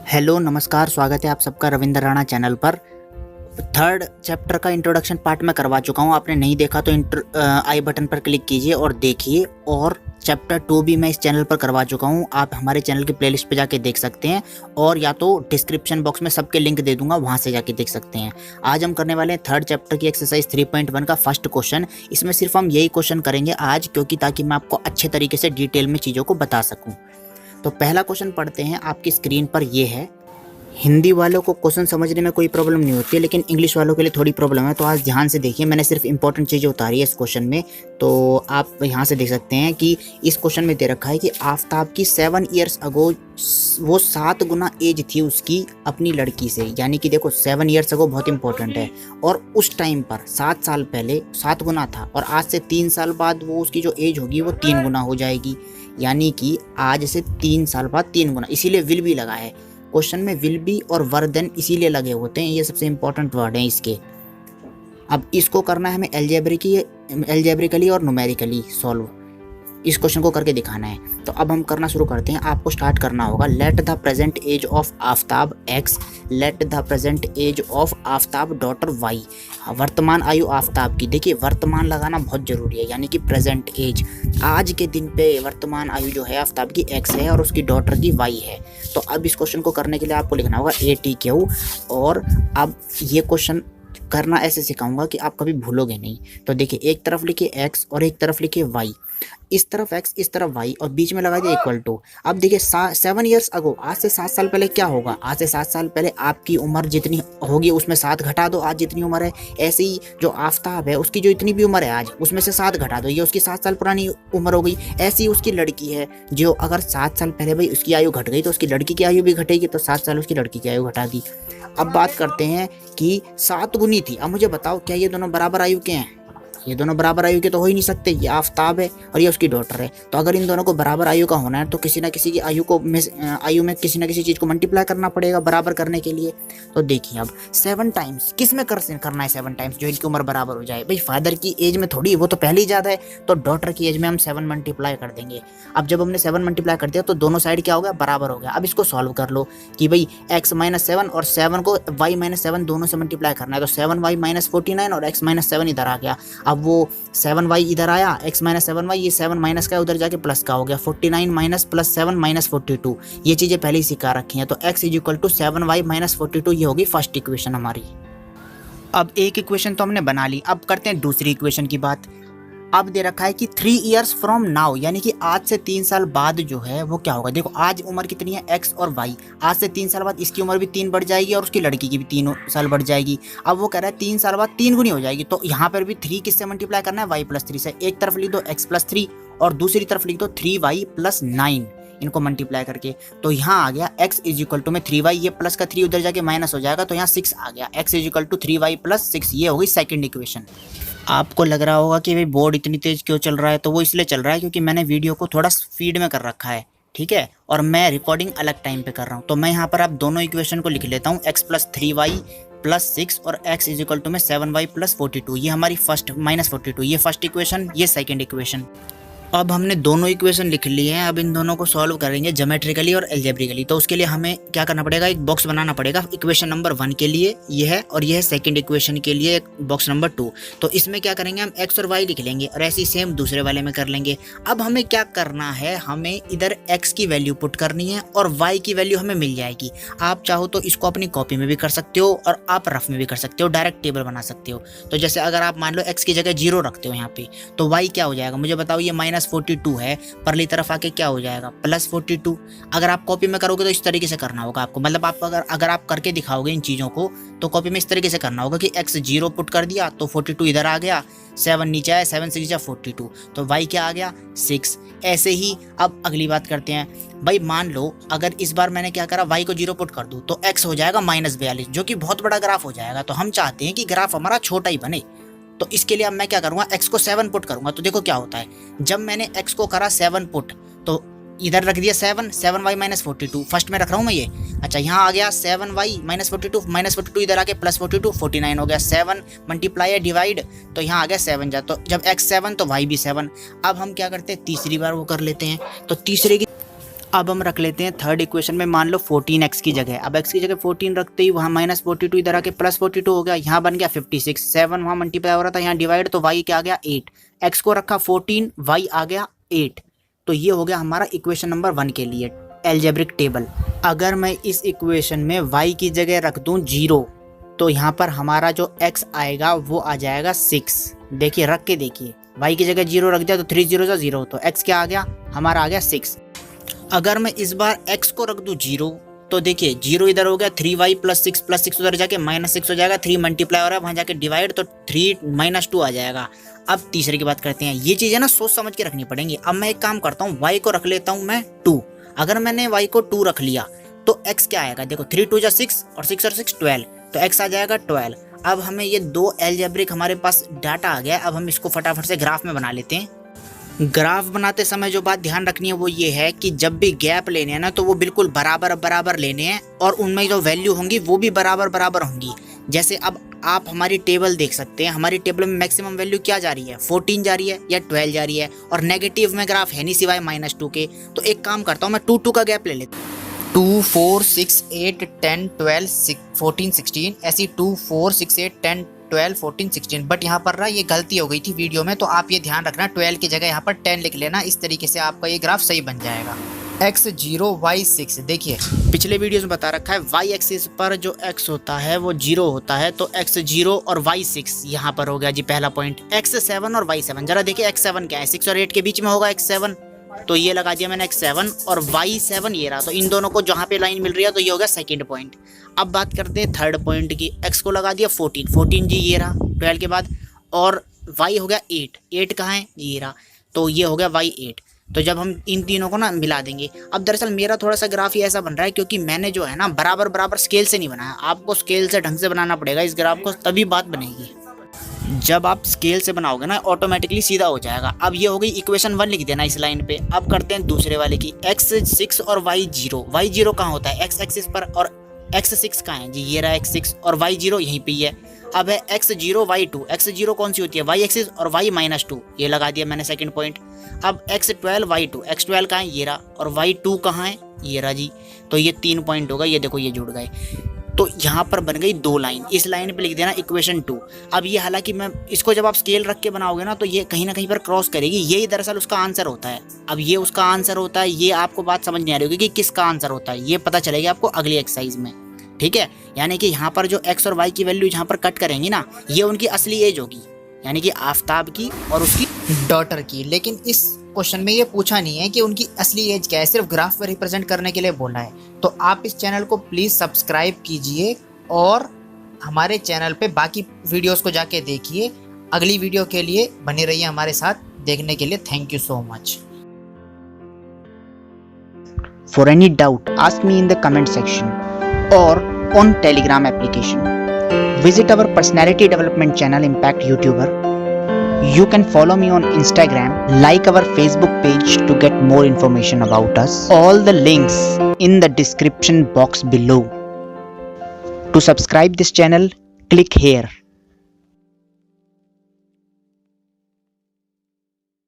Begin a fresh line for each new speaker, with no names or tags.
Hello नमस्कार, स्वागत है आप सबका रविंद्र राणा चैनल पर। थर्ड चैप्टर का इंट्रोडक्शन पार्ट में करवा चुका हूँ। आपने नहीं देखा तो आई बटन पर क्लिक कीजिए और देखिए। और चैप्टर 2 भी मैं इस चैनल पर करवा चुका हूँ। आप हमारे चैनल की प्लेलिस्ट पे जाके देख सकते हैं, और या तो डिस्क्रिप्शन बॉक्स में सबके लिंक दे दूंगा, वहाँ से जाके देख सकते हैं। आज हम करने वाले हैं थर्ड चैप्टर की एक्सरसाइज 3.1 का फर्स्ट क्वेश्चन। इसमें सिर्फ हम यही क्वेश्चन करेंगे आज, क्योंकि ताकि मैं आपको अच्छे तरीके से डिटेल में चीज़ों को बता सकूँ। तो पहला क्वेश्चन पढ़ते हैं। आपकी स्क्रीन पर ये है। हिंदी वालों को क्वेश्चन समझने में कोई प्रॉब्लम नहीं होती है, लेकिन इंग्लिश वालों के लिए थोड़ी प्रॉब्लम है। तो आज ध्यान से देखिए, मैंने सिर्फ इंपॉर्टेंट चीज़ें उतारी है इस क्वेश्चन में। तो आप यहाँ से देख सकते हैं कि इस क्वेश्चन में दे रखा है कि आफ्ताब की 7 ईयर्स अगो वो 7 गुना एज थी उसकी अपनी लड़की से। यानी कि देखो 7 ईयर्स अगो बहुत इंपॉर्टेंट है, और उस टाइम पर 7 साल पहले 7 गुना था, और आज से 3 साल बाद वो उसकी जो एज होगी वो 3 गुना हो जाएगी। यानी कि आज से 3 साल बाद 3 गुना, इसीलिए विल भी लगा है क्वेश्चन में। विल बी और वर देन इसीलिए लगे होते हैं, ये सबसे इंपॉर्टेंट वर्ड हैं इसके। अब इसको करना है हमें एल्जेब्रिकली और न्यूमेरिकली सॉल्व। इस क्वेश्चन को करके दिखाना है। तो अब हम करना शुरू करते हैं। आपको स्टार्ट करना होगा। Let the present age of Aftab X, let the present age of Aftab daughter Y. वर्तमान आयु आफ्ताब की, देखिए वर्तमान लगाना बहुत जरूरी है, यानी कि प्रेजेंट एज। आज के दिन पे वर्तमान आयु जो है आफ्ताब की एक्स है और उसकी डॉटर की वाई है। तो अब इस क्वेश्चन को करने के लिए आपको लिखना होगा ATQ। और अब ये क्वेश्चन करना ऐसे सिखाऊंगा कि आप कभी भूलोगे नहीं। तो देखिए, एक तरफ लिखिए x और एक तरफ लिखिए y। इस तरफ x इस तरफ y, और बीच में लगा दिया इक्वल टू। अब देखिए 7 ईयर्स अगो, आज से 7 साल पहले क्या होगा। आज से 7 साल पहले आपकी उम्र जितनी होगी उसमें 7 घटा दो, आज जितनी उम्र है। ऐसे ही जो आफ्ताब है उसकी जो इतनी भी उम्र है आज, उसमें से 7 घटा दो, ये उसकी 7 साल पुरानी उम्र हो गई। ऐसी ही उसकी लड़की है, जो अगर 7 साल पहले भाई उसकी आयु घट गई तो उसकी लड़की की आयु भी घटेगी। तो 7 साल उसकी लड़की की आयु घटा दी। अब बात करते हैं कि 7 गुनी थी। अब मुझे बताओ, क्या ये दोनों बराबर आयु के हैं? ये दोनों बराबर आयु के तो हो ही नहीं सकते। ये आफ्ताब है और ये उसकी डॉटर है। तो अगर इन दोनों को बराबर आयु का होना है तो किसी ना किसी की आयु में किसी ना किसी चीज़ को मल्टीप्लाई करना पड़ेगा बराबर करने के लिए। तो देखिए, अब 7 टाइम्स किस में करना है? 7 टाइम्स जो इनकी उम्र बराबर हो जाए। भाई फादर की एज में थोड़ी, वो तो पहले ही ज़्यादा है, तो डॉटर की एज में हम 7 मल्टीप्लाई कर देंगे। अब जब हमने 7 मल्टीप्लाई कर दिया तो दोनों साइड क्या हो गया? बराबर हो गया। अब इसको सॉल्व कर लो कि भाई x - 7 और 7 को y - 7 दोनों से मल्टीप्लाई करना है। तो 7y - 49 और x - 7 इधर आ गया। अब वो 7y इधर आया, x - 7y, ये 7 माइनस का उधर जाके प्लस का हो गया। 49 माइनस प्लस 7 माइनस 42, ये चीज़ें पहले ही सिखा रखी हैं। तो x = 7y - 42, ये होगी फर्स्ट इक्वेशन हमारी। अब एक इक्वेशन तो हमने बना ली, अब करते हैं दूसरी इक्वेशन की बात। अब दे रखा है कि 3 ईयर्स फ्रॉम नाउ, यानी कि आज से 3 साल बाद जो है वो क्या होगा। देखो आज उम्र कितनी है, x और y। आज से 3 साल बाद इसकी उम्र भी 3 बढ़ जाएगी और उसकी लड़की की भी 3 साल बढ़ जाएगी। अब वो कह रहा है 3 साल बाद 3 गुनी हो जाएगी। तो यहाँ पर भी 3 किससे मल्टीप्लाई करना है? y + 3 से। एक तरफ लिख दो x + 3 और दूसरी तरफ लिख दो 3y + 9, इनको मल्टीप्लाई करके। तो यहाँ आ गया x = में 3y, ये प्लस का 3 उधर जाके माइनस हो जाएगा, तो यहाँ 6 आ गया। x = 3y + 6, ये हो गई सेकेंड इक्वेशन। आपको लग रहा होगा कि भाई बोर्ड इतनी तेज क्यों चल रहा है, तो वो इसलिए चल रहा है क्योंकि मैंने वीडियो को थोड़ा स्पीड में कर रखा है, ठीक है, और मैं रिकॉर्डिंग अलग टाइम पे कर रहा हूँ। तो मैं यहाँ पर आप दोनों इक्वेशन को लिख लेता हूँ, x + 3y + 6 और x = में 7y + 42, ये हमारी फर्स्ट -42, ये फर्स्ट इक्वेशन, ये सेकेंड इक्वेशन। अब हमने दोनों इक्वेशन लिख लिए हैं। अब इन दोनों को सॉल्व करेंगे ज्योमेट्रिकली और एल्जेब्रिकली। तो उसके लिए हमें क्या करना पड़ेगा? एक बॉक्स बनाना पड़ेगा। इक्वेशन नंबर 1 के लिए ये है, और ये है सेकंड इक्वेशन के लिए एक बॉक्स नंबर 2। तो इसमें क्या करेंगे? हम x और y लिख लेंगे, और ऐसे ही सेम दूसरे वाले में कर लेंगे। अब हमें क्या करना है? हमें इधर x की वैल्यू पुट करनी है और y की वैल्यू हमें मिल जाएगी। आप चाहो तो इसको अपनी कॉपी में भी कर सकते हो और आप रफ में भी कर सकते हो, डायरेक्ट टेबल बना सकते हो। तो जैसे अगर आप मान लो x की जगह 0 रखते हो यहाँ पे, तो y क्या हो जाएगा मुझे बताओ? ये -42 है, परली तरफ आके क्या हो जाएगा? +42। अगर आप कॉपी में करोगे तो इस तरीके से करना होगा आपको, मतलब आप अगर आप करके दिखाओगे इन चीज़ों को तो कॉपी में इस तरीके से करना होगा कि x 0 पुट कर दिया तो 42 इधर आ गया, 7 नीचे आया, 7 से नीचे 42, तो y क्या आ गया? 6। ऐसे ही अब अगली बात करते हैं। भाई मान लो अगर इस बार मैंने क्या करा, y को 0 पुट कर दूँ तो x हो जाएगा -42, जो कि बहुत बड़ा ग्राफ हो जाएगा। तो हम चाहते हैं कि ग्राफ हमारा छोटा ही बने, तो इसके लिए अब मैं क्या करूँगा? x को 7 पुट करूँगा। तो देखो क्या होता है, जब मैंने x को करा 7 पुट, तो इधर रख दिया 7y - 42, फर्स्ट में रख रहा हूँ मैं ये। अच्छा, यहाँ आ गया 7y - 42, -42 इधर आके +42, 49 हो गया। 7 मल्टीप्लाई डिवाइड, तो यहाँ आ गया 7 जा, तो जब x 7 तो y भी 7। अब हम क्या करते हैं? तीसरी बार वो कर लेते हैं। तो तीसरे की अब हम रख लेते हैं थर्ड इक्वेशन में, मान लो 14x की जगह, अब x की जगह 14 रखते ही वहाँ -42 इधर आके +42 हो गया, यहाँ बन गया 56, 7 वहाँ मल्टीप्लाई हो रहा था, यहाँ डिवाइड, तो y क्या आ गया 8, x को रखा 14, y आ गया 8। तो ये हो गया हमारा इक्वेशन नंबर 1 के लिए एल्जेब्रिक टेबल। अगर मैं इस इक्वेशन में y की जगह रख दूँ 0, तो यहाँ पर हमारा जो x आएगा वो आ जाएगा 6। देखिए रख के देखिए, y की जगह 0 रख दिया तो 3 0 से 0, तो x क्या आ गया हमारा आ गया 6। अगर मैं इस बार x को रख दूं 0, तो देखिए 0 इधर हो गया, 3y + 6 उधर जाके -6 हो जाएगा, 3 मल्टीप्लाई हो रहा है वहां जाके डिवाइड, तो 3 - 2 आ जाएगा। अब तीसरे की बात करते हैं, ये चीजें ना सोच समझ के रखनी पड़ेंगी। अब मैं एक काम करता हूँ, y को रख लेता हूँ मैं 2। अगर मैंने y को 2 रख लिया तो x क्या आएगा, देखो 3 2 जा 6 और 6 और 6 12, तो x आ जाएगा 12। अब हमें ये दो एल्जेब्रिक हमारे पास डाटा आ गया। अब हम इसको फटाफट से ग्राफ में बना लेते हैं। ग्राफ बनाते समय जो बात ध्यान रखनी है वो ये है कि जब भी गैप लेने हैं ना, तो वो बिल्कुल बराबर बराबर लेने हैं और उनमें जो वैल्यू होंगी वो भी बराबर बराबर होंगी। जैसे अब आप हमारी टेबल देख सकते हैं, हमारी टेबल में मैक्सिमम वैल्यू क्या जा रही है, 14 जा रही है या 12 जा रही है, और नेगेटिव में ग्राफ है नहीं सिवाय -2 के। तो एक काम करता हूँ, मैं 2 2 का गैप ले लेता हूँ। 2 4 6 8 10 12 14 16, ऐसी 2 4 6 8 10 12 14 16। बट यहाँ पर ना ये गलती हो गई थी वीडियो में, तो आप ये ध्यान रखना 12 की जगह यहाँ पर 10 लिख लेना, इस तरीके से आपका ये ग्राफ सही बन जाएगा। x 0 y 6, देखिए पिछले वीडियोस में बता रखा है y एक्सिस पर जो x होता है वो 0 होता है, तो x 0 और y 6 यहाँ पर हो गया जी पहला पॉइंट। x 7 और y 7, जरा देखिए x 7 क्या है, 6 और 8 के बीच में होगा x 7, तो ये लगा दिया मैंने x 7 और y 7 ये रहा, तो इन दोनों को जहाँ पे लाइन मिल रही है तो ये हो गया सेकंड पॉइंट। अब बात करते हैं थर्ड पॉइंट की, x को लगा दिया 14 जी ये रहा 12 के बाद, और y हो गया 8 कहाँ है ये रहा, तो ये हो गया y 8। तो जब हम इन तीनों को ना मिला देंगे, अब दरअसल मेरा थोड़ा सा ग्राफ ही ऐसा बन रहा है क्योंकि मैंने जो है ना बराबर बराबर स्केल से नहीं बनाया, आपको स्केल से ढंग से बनाना पड़ेगा इस ग्राफ को, तभी बात बनेगी। जब आप स्केल से बनाओगे ना ऑटोमेटिकली सीधा हो जाएगा। अब ये हो गई इक्वेशन 1, लिख देना इस लाइन पे। अब करते हैं दूसरे वाले की, x 6 और y 0 कहाँ होता है x एक्सिस पर, और x 6 कहाँ है जी ये रहा x 6, और y 0 यहीं पे ही है। अब है x 0 y 2, x 0 कौन सी होती है y एक्सिस, और y -2 ये लगा दिया मैंने सेकंड पॉइंट। अब x 12 y 2, x 12 कहाँ है ये रहा, और y 2 कहाँ है ये रहा जी, तो ये 3 पॉइंट होगा, ये देखो ये जुड़ गए। तो यहाँ पर बन गई 2 लाइन, इस लाइन पे लिख देना इक्वेशन 2। अब ये हालांकि मैं इसको जब आप स्केल रख के बनाओगे ना तो ये कहीं ना कहीं पर क्रॉस करेगी, यही दरअसल उसका आंसर होता है। अब ये उसका आंसर होता है, ये आपको बात समझ नहीं आ रही होगी कि किसका आंसर होता है, ये पता चलेगा आपको अगली एक्सरसाइज में, ठीक है। यानी कि यहाँ पर जो x और y की वैल्यू जहाँ पर कट करेंगी ना, ये उनकी असली एज होगी, यानी कि आफ्ताब की और उसकी डॉटर की। लेकिन इस क्वेश्चन में ये पूछा नहीं है कि उनकी असली एज क्या है, सिर्फ ग्राफ में रिप्रेजेंट करने के लिए बोला है। तो आप इस चैनल को प्लीज़ सब्सक्राइब कीजिए और हमारे चैनल पे बाकी वीडियोस को जाके देखिए। अगली वीडियो के लिए बने रहिए हमारे साथ, देखने के लिए thank you so much.
For any doubt, ask me in the comment section or on Telegram application. Visit our personality development channel Impact YouTuber. You can follow me on Instagram, like our Facebook page to get more information about us. All the links in the description box below. To subscribe this channel, click here.